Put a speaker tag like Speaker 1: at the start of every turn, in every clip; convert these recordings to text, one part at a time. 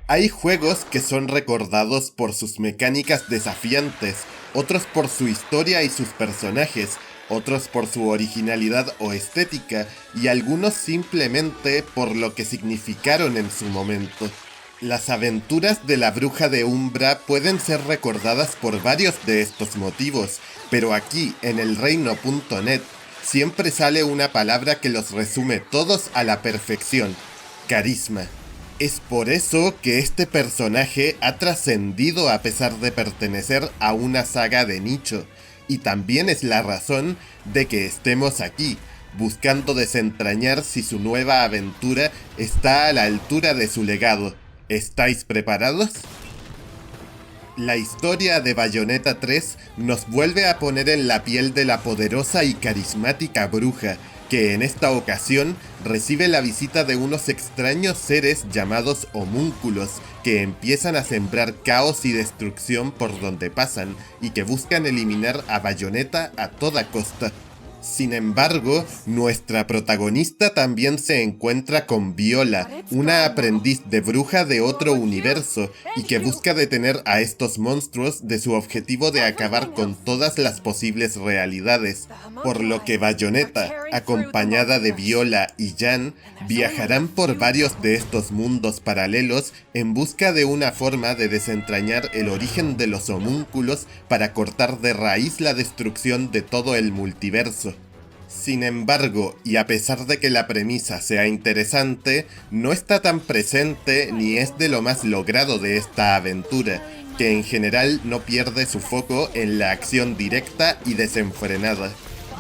Speaker 1: Hay juegos que son recordados por sus mecánicas desafiantes, otros por su historia y sus personajes, otros por su originalidad o estética, y algunos simplemente por lo que significaron en su momento. Las aventuras de la Bruja de Umbra pueden ser recordadas por varios de estos motivos, pero aquí, en elreino.net, siempre sale una palabra que los resume todos a la perfección: carisma. Es por eso que este personaje ha trascendido a pesar de pertenecer a una saga de nicho, y también es la razón de que estemos aquí, buscando desentrañar si su nueva aventura está a la altura de su legado. ¿Estáis preparados? La historia de Bayonetta 3 nos vuelve a poner en la piel de la poderosa y carismática bruja, que en esta ocasión recibe la visita de unos extraños seres llamados homúnculos, que empiezan a sembrar caos y destrucción por donde pasan, y que buscan eliminar a Bayonetta a toda costa. Sin embargo, nuestra protagonista también se encuentra con Viola, una aprendiz de bruja de otro universo, y que busca detener a estos monstruos de su objetivo de acabar con todas las posibles realidades, por lo que Bayonetta, acompañada de Viola y Jan, viajarán por varios de estos mundos paralelos en busca de una forma de desentrañar el origen de los homúnculos para cortar de raíz la destrucción de todo el multiverso. Sin embargo, y a pesar de que la premisa sea interesante, no está tan presente ni es de lo más logrado de esta aventura, que en general no pierde su foco en la acción directa y desenfrenada.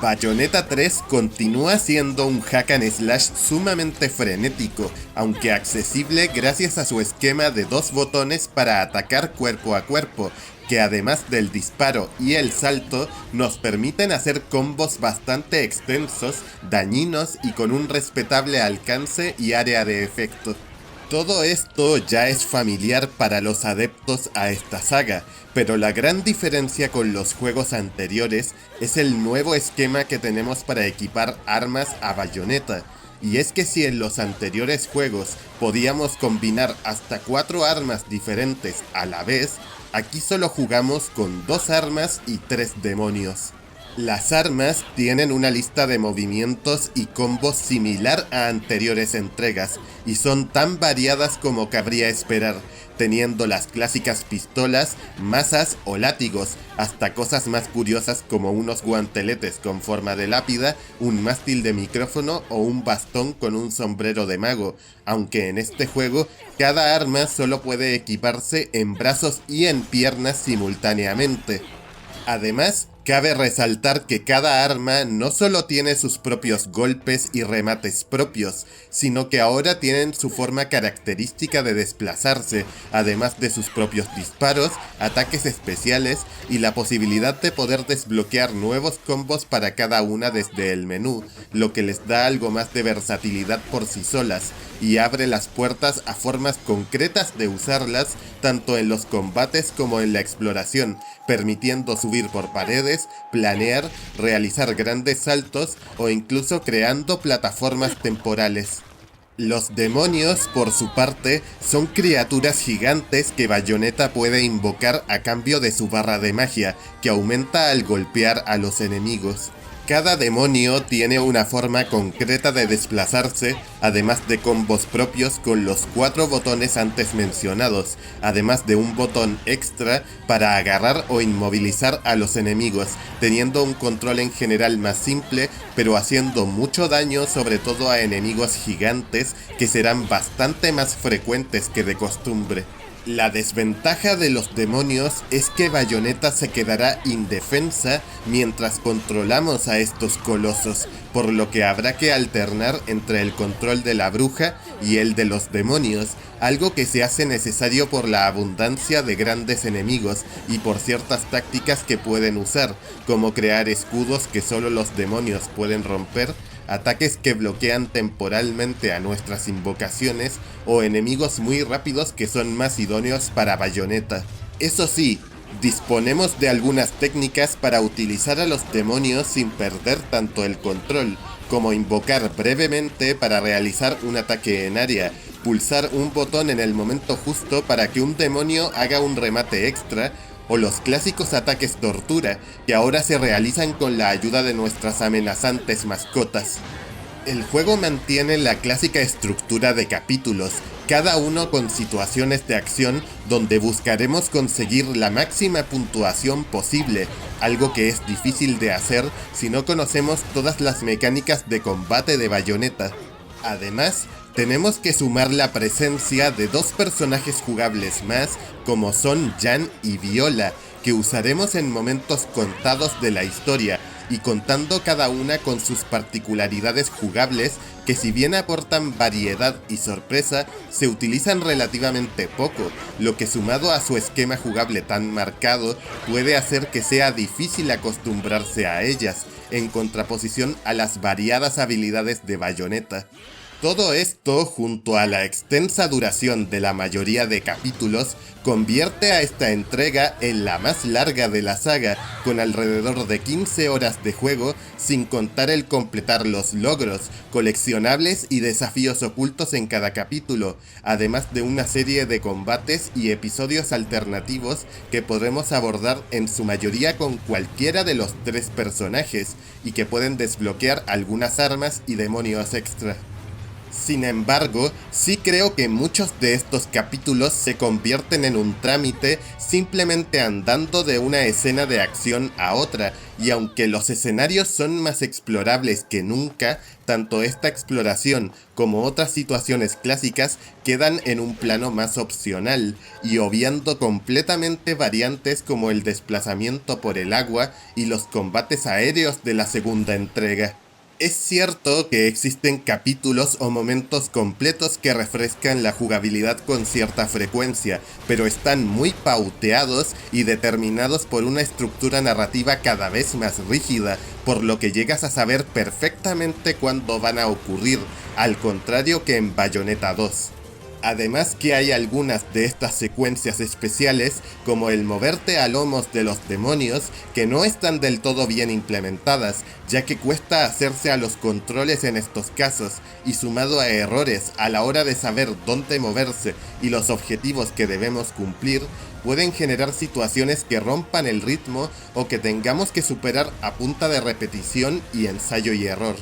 Speaker 1: Bayonetta 3 continúa siendo un hack and slash sumamente frenético, aunque accesible gracias a su esquema de 2 botones para atacar cuerpo a cuerpo, que además del disparo y el salto, nos permiten hacer combos bastante extensos, dañinos y con un respetable alcance y área de efecto. Todo esto ya es familiar para los adeptos a esta saga, pero la gran diferencia con los juegos anteriores es el nuevo esquema que tenemos para equipar armas a Bayonetta. Y es que si en los anteriores juegos podíamos combinar hasta 4 armas diferentes a la vez, aquí solo jugamos con 2 armas y 3 demonios. Las armas tienen una lista de movimientos y combos similar a anteriores entregas, y son tan variadas como cabría esperar, teniendo las clásicas pistolas, mazas o látigos, hasta cosas más curiosas como unos guanteletes con forma de lápida, un mástil de micrófono o un bastón con un sombrero de mago, aunque en este juego cada arma solo puede equiparse en brazos y en piernas simultáneamente. Además, cabe resaltar que cada arma no solo tiene sus propios golpes y remates propios, sino que ahora tienen su forma característica de desplazarse, además de sus propios disparos, ataques especiales y la posibilidad de poder desbloquear nuevos combos para cada una desde el menú, lo que les da algo más de versatilidad por sí solas, y abre las puertas a formas concretas de usarlas tanto en los combates como en la exploración, permitiendo subir por paredes, planear, realizar grandes saltos o incluso creando plataformas temporales. Los demonios, por su parte, son criaturas gigantes que Bayonetta puede invocar a cambio de su barra de magia, que aumenta al golpear a los enemigos. Cada demonio tiene una forma concreta de desplazarse, además de combos propios con los 4 botones antes mencionados, además de un botón extra para agarrar o inmovilizar a los enemigos, teniendo un control en general más simple, pero haciendo mucho daño sobre todo a enemigos gigantes que serán bastante más frecuentes que de costumbre. La desventaja de los demonios es que Bayonetta se quedará indefensa mientras controlamos a estos colosos, por lo que habrá que alternar entre el control de la bruja y el de los demonios, algo que se hace necesario por la abundancia de grandes enemigos y por ciertas tácticas que pueden usar, como crear escudos que solo los demonios pueden romper, ataques que bloquean temporalmente a nuestras invocaciones o enemigos muy rápidos que son más idóneos para Bayonetta. Eso sí, disponemos de algunas técnicas para utilizar a los demonios sin perder tanto el control, como invocar brevemente para realizar un ataque en área, pulsar un botón en el momento justo para que un demonio haga un remate extra, o los clásicos ataques tortura, que ahora se realizan con la ayuda de nuestras amenazantes mascotas. El juego mantiene la clásica estructura de capítulos, cada uno con situaciones de acción donde buscaremos conseguir la máxima puntuación posible, algo que es difícil de hacer si no conocemos todas las mecánicas de combate de Bayonetta. Además, tenemos que sumar la presencia de dos personajes jugables más, como son Jan y Viola, que usaremos en momentos contados de la historia, y contando cada una con sus particularidades jugables que, si bien aportan variedad y sorpresa, se utilizan relativamente poco, lo que, sumado a su esquema jugable tan marcado, puede hacer que sea difícil acostumbrarse a ellas, en contraposición a las variadas habilidades de Bayonetta. Todo esto, junto a la extensa duración de la mayoría de capítulos, convierte a esta entrega en la más larga de la saga, con alrededor de 15 horas de juego, sin contar el completar los logros, coleccionables y desafíos ocultos en cada capítulo, además de una serie de combates y episodios alternativos que podremos abordar en su mayoría con cualquiera de los tres personajes, y que pueden desbloquear algunas armas y demonios extra. Sin embargo, sí creo que muchos de estos capítulos se convierten en un trámite simplemente andando de una escena de acción a otra, y aunque los escenarios son más explorables que nunca, tanto esta exploración como otras situaciones clásicas quedan en un plano más opcional, y obviando completamente variantes como el desplazamiento por el agua y los combates aéreos de la segunda entrega. Es cierto que existen capítulos o momentos completos que refrescan la jugabilidad con cierta frecuencia, pero están muy pauteados y determinados por una estructura narrativa cada vez más rígida, por lo que llegas a saber perfectamente cuándo van a ocurrir, al contrario que en Bayonetta 2. Además que hay algunas de estas secuencias especiales, como el moverte a lomos de los demonios, que no están del todo bien implementadas, ya que cuesta hacerse a los controles en estos casos, y sumado a errores a la hora de saber dónde moverse y los objetivos que debemos cumplir, pueden generar situaciones que rompan el ritmo o que tengamos que superar a punta de repetición y ensayo y error.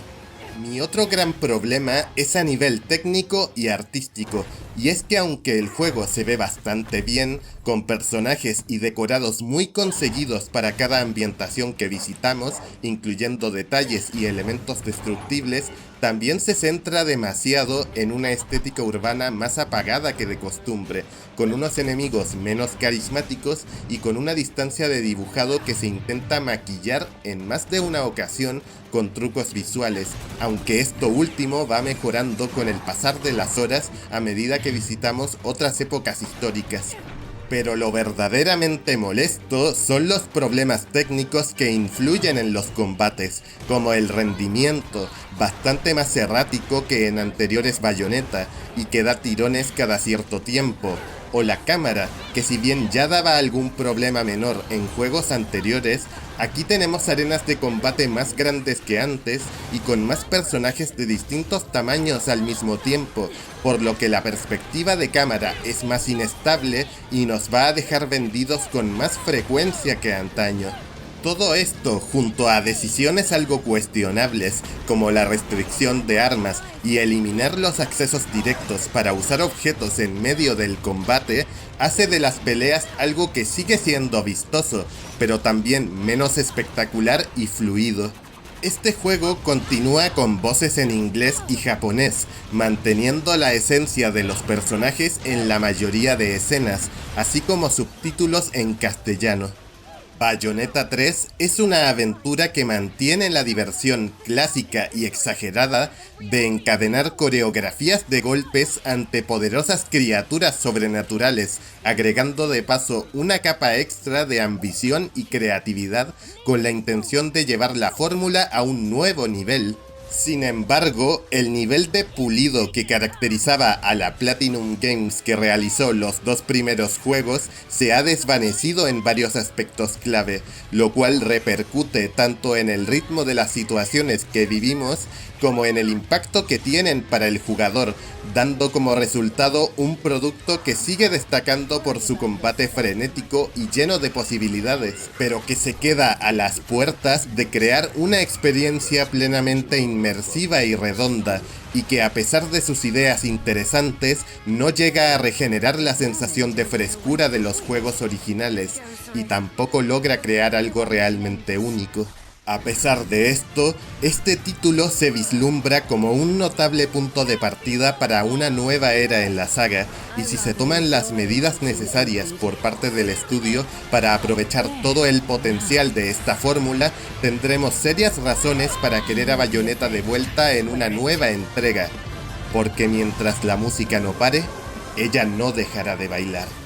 Speaker 1: Mi otro gran problema es a nivel técnico y artístico, y es que aunque el juego se ve bastante bien, con personajes y decorados muy conseguidos para cada ambientación que visitamos, incluyendo detalles y elementos destructibles, también se centra demasiado en una estética urbana más apagada que de costumbre, con unos enemigos menos carismáticos y con una distancia de dibujado que se intenta maquillar en más de una ocasión con trucos visuales, aunque esto último va mejorando con el pasar de las horas a medida que visitamos otras épocas históricas. Pero lo verdaderamente molesto son los problemas técnicos que influyen en los combates, como el rendimiento, bastante más errático que en anteriores Bayonetta, y que da tirones cada cierto tiempo, o la cámara, que si bien ya daba algún problema menor en juegos anteriores, aquí tenemos arenas de combate más grandes que antes y con más personajes de distintos tamaños al mismo tiempo, por lo que la perspectiva de cámara es más inestable y nos va a dejar vendidos con más frecuencia que antaño. Todo esto, junto a decisiones algo cuestionables, como la restricción de armas y eliminar los accesos directos para usar objetos en medio del combate, hace de las peleas algo que sigue siendo vistoso, pero también menos espectacular y fluido. Este juego continúa con voces en inglés y japonés, manteniendo la esencia de los personajes en la mayoría de escenas, así como subtítulos en castellano. Bayonetta 3 es una aventura que mantiene la diversión clásica y exagerada de encadenar coreografías de golpes ante poderosas criaturas sobrenaturales, agregando de paso una capa extra de ambición y creatividad con la intención de llevar la fórmula a un nuevo nivel. Sin embargo, el nivel de pulido que caracterizaba a la Platinum Games que realizó los dos primeros juegos se ha desvanecido en varios aspectos clave, lo cual repercute tanto en el ritmo de las situaciones que vivimos como en el impacto que tienen para el jugador, dando como resultado un producto que sigue destacando por su combate frenético y lleno de posibilidades, pero que se queda a las puertas de crear una experiencia plenamente inmersiva y redonda, y que a pesar de sus ideas interesantes, no llega a regenerar la sensación de frescura de los juegos originales, y tampoco logra crear algo realmente único. A pesar de esto, este título se vislumbra como un notable punto de partida para una nueva era en la saga, y si se toman las medidas necesarias por parte del estudio para aprovechar todo el potencial de esta fórmula, tendremos serias razones para querer a Bayonetta de vuelta en una nueva entrega, porque mientras la música no pare, ella no dejará de bailar.